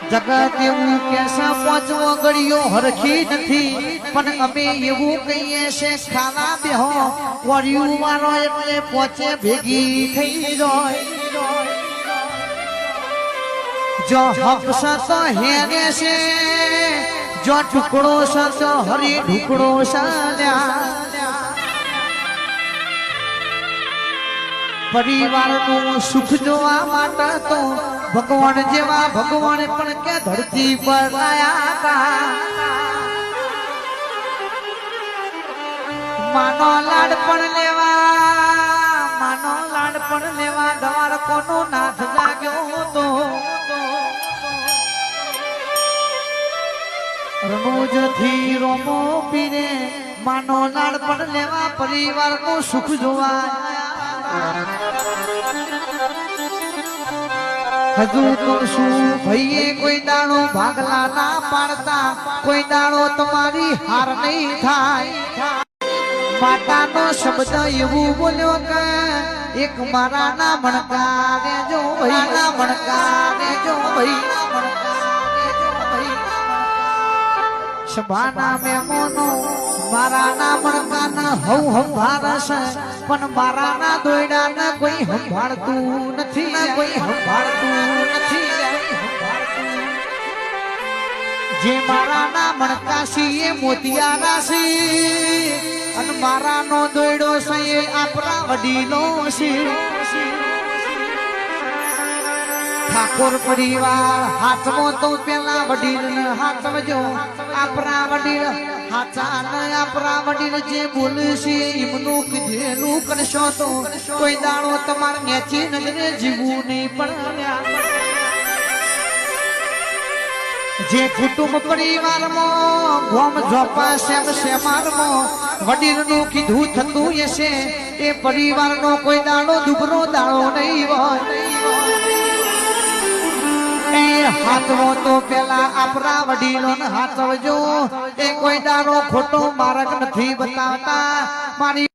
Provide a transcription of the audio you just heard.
જગત એવું કે છે પહોંચવો ગળીઓ હરખી નથી પણ અમે એવું કહીએ છે ખાવા બેહો વરિયું વાળો એટલે પહોંચે ભેગી થઈ જાય જો હક તો હેને છે જો ટુકડો તો હરી ઢુકડો પરિવારનું સુખ જોવા માટે તો ભગવાન જેવા ભગવાન પણ કે ધરતી પર આયા હતા માનો લાડ પણ લેવા દ્વારકોનો નાથ જાગ્યો હતો રણુજ થી રોમો પીને માનો લાડ પણ લેવા પરિવારનું સુખ જોવા હજુ તો શું ભાઈએ કોઈ દાડો ભાગલા ના પાડતા કોઈ દાડો તમારી હાર નહીં થાય માતાનો શબ્દ એવું બોલ્યો કે એક મારા ના મણકા દેજો ભાઈ ના મણકા દેજો ભાઈ સભાના મેમોનો મારા ના મણકા ના હવ ભારસ પણ મારા ના દોયડા ના કોઈ સંભાળતું નથી જે મારા ના મણકાશી એ મોતિયાના છે અને મારા નો દોયડો છે એ આપણા વડીલો છે ઠાકોર પરિવાર હાથમાં તો પેલા વડીલ ને હાથવજો આપણા વડીલ હાચા ને આપણા વડીલ જે બોલે છે એમનું કીધેલું કરશો તો કોઈ દાડો તમારે નેચી નજરે જીવવું નહીં પણ જે કુટુંબ પરિવારમાં ગોમ ઝોપા શેમારમાં વડીલનું કીધું થતું હશે એ પરિવારનો કોઈ દાડો દુબરો દાડો નહીં હોય હાથવો તો પેલા આપણા વડીલો ને હાથવજો એ કોઈ દાડો ખોટો માર્ગ નથી બતાવતા મારી